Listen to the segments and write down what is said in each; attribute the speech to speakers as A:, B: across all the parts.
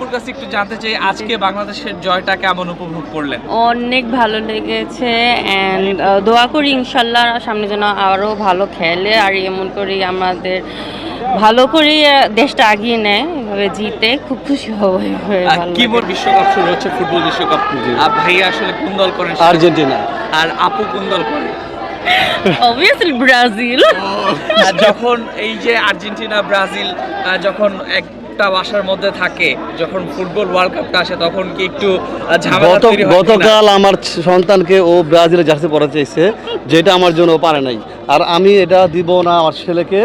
A: আপুর কাছে একটু জানতে চাই আজকে বাংলাদেশের জয়টা কেমন উপভোগ করলেন?
B: অনেক ভালো লেগেছে অ্যান্ড দোয়া করি ইনশাল্লাহ সামনে যেন আরও ভালো খেলে আর এমন করি আমাদের ভালো করে দেশটা আগিয়ে নেয় এভাবে জিতে খুব খুশি হব
A: কি বল বিশ্বকাপ শুরু হচ্ছে, ফুটবল বিশ্বকাপ। ভাইয়া আসলে কোন দল করেন?
C: আর্জেন্টিনা।
A: আর আপু কোন দল করে?
B: Obviously Brazil.
A: যখন এই যে আর্জেন্টিনা ব্রাজিল যখন একটা বাসার মধ্যে থাকে, যখন ফুটবল ওয়ার্ল্ড কাপটা আসে তখন কি একটু ঝামেলা তৈরি হয়?
C: গতকাল আমার সন্তানকে ও ব্রাজিলের জার্সি পরাতে চাইছে, যেটা আমার জন্য ও পারে নাই, আর আমি এটা দিব না আমার ছেলেকে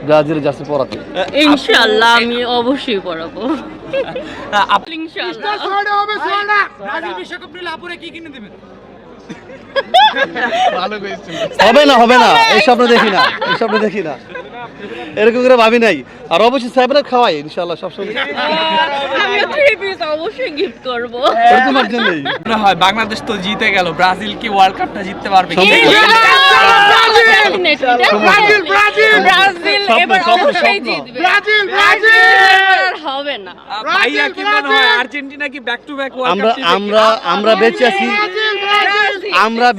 C: ব্রাজিলের জার্সি পরাতে।
B: ইনশাআল্লাহ আমি অবশ্যই পড়াবো।
A: আপনি
B: ইনশাআল্লাহ
A: ব্রাজিল বিশ্বকাপ নিলে আপুরে কি কিনে দিবেন?
C: হবে না এই স্বপ্ন দেখি না এরকম করে ভাবি নাই। আর অবশ্যই সাইবের খাওয়াই ইনশাআল্লাহ সবসময়।
B: আমি 3 পিস অবশ্যই গিফট করব।
C: তোমার জন্যই
A: মনে হয় বাংলাদেশ তো জিতে গেল, ব্রাজিল কি ওয়ার্ল্ড কাপটা জিততে পারবে?
B: ব্রাজিল এবার অবশ্যই জিতবে। ব্রাজিল হবে না।
A: ভাইয়া কি মনে হয় আর্জেন্টিনা কি back to back world cup?
C: আমরা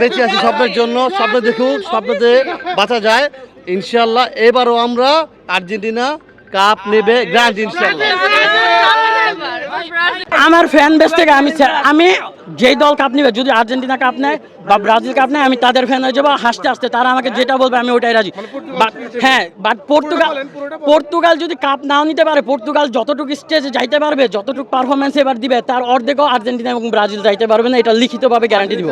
C: বেঁচে আছি স্বপ্নের জন্য। স্বপ্ন দেখুক, স্বপ্নতে বাঁচা যায় ইনশাআল্লাহ। এবারও আমরা আর্জেন্টিনা কাপ নেবে গ্র্যান্ড ইনশাআল্লাহ।
D: আমার ফ্যান বেস থেকে আমি যেই দল কাপ নিবে, যদি আর্জেন্টিনা কাপ নেয় বা ব্রাজিল কাপ নেয়, আমি তাদের ফ্যান হয়ে যাবো। হাসতে হাসতে তারা আমাকে যেটা বলবে আমি ওটাই রাজি। হ্যাঁ, বাট পর্তুগাল যদি কাপ নাও নিতে পারে, পর্তুগাল যতটুকু স্টেজে যাইতে পারবে, যতটুকু পারফরমেন্স এবার দিবে, তার অর্ধেকও আর্জেন্টিনা এবং ব্রাজিল যাইতে পারবে না, এটা লিখিতভাবে গ্যারান্টি দিব।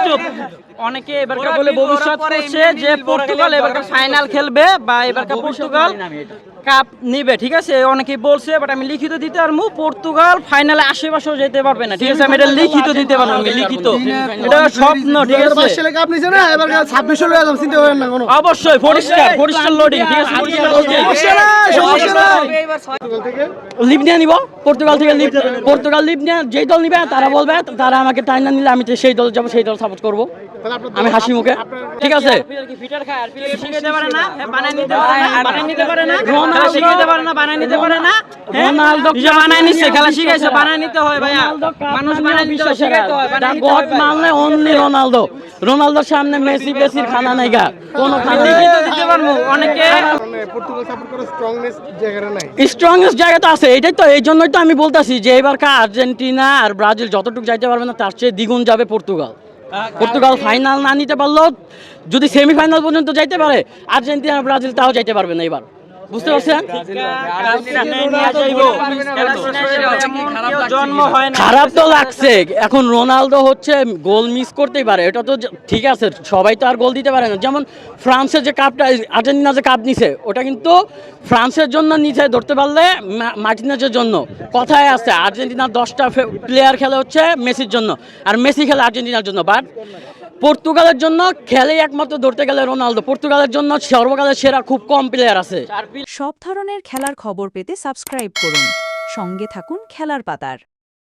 D: চুপ অনেকে এবারকার বলে ভবিষ্যৎ করছে যে পর্তুগাল এবারকার ফাইনাল খেলবে বা এবারকার পর্তুগাল কাপ নিবে, ঠিক আছে, অনেকেই বলছে। বাট আমি লিখিত দিতে পারবো পর্তুগাল ফাইনালে আশেপাশেও যেতে পারবে না, ঠিক আছে, আমি এটা লিখিত দিতে পারবো। লিখিত এটা স্বপ্ন, ঠিক আছে। অবশ্যই পরিষ্কার লোডিং, ঠিক আছে। লিভ নিয়ে নিব পর্তুগাল থেকে। পর্তুগাল লিভ নিয়ে যেই দল নিবে তারা বলবে, তারা আমাকে টাইনা নিলে আমি সেই দল যাবো, সেই দল সাপোর্ট করবো আমি হাসি মুখে, ঠিক আছে। রোনালদোর সামনে মেসি বেসির খানা নাই গা, কোনো খানা দিতে পারবো। অনেকে স্ট্রংগেস্ট জায়গা তো আছে, এটাই তো, এই জন্যই তো আমি বলতেছি যে এবারকার আর্জেন্টিনা আর ব্রাজিল যতটুকু যাইতে পারবে না, তার চেয়ে দ্বিগুণ যাবে পর্তুগাল। ফাইনাল না নিতে পারলেও যদি সেমিফাইনাল পর্যন্ত যাইতে পারে, আর্জেন্টিনা ব্রাজিল তাও যাইতে পারবে না এবার, বুঝতে পারছেন? খারাপ তো লাগছে। এখন রোনালদো হচ্ছে গোল মিস করতেই পারে, এটা তো ঠিক আছে, সবাই তো আর গোল দিতে পারে না। যেমন ফ্রান্সের যে কাপটা, আর্জেন্টিনা যে কাপ নিছে, ওটা কিন্তু ফ্রান্সের জন্য নিচে ধরতে পারলে মার্টিনেজের জন্য। কথায় আছে আর্জেন্টিনার 10টা প্লেয়ার খেলে হচ্ছে মেসির জন্য, আর মেসি খেলে আর্জেন্টিনার জন্য। বাট পর্তুগালের জন্য খেলেই একমাত্র ধরতে গেলে রোনালদো। পর্তুগালের জন্য সর্বকালের সেরা খুব কম প্লেয়ার আছে।
E: সব ধরনের খেলার খবর পেতে সাবস্ক্রাইব করুন। সঙ্গে থাকুন খেলার পাতার।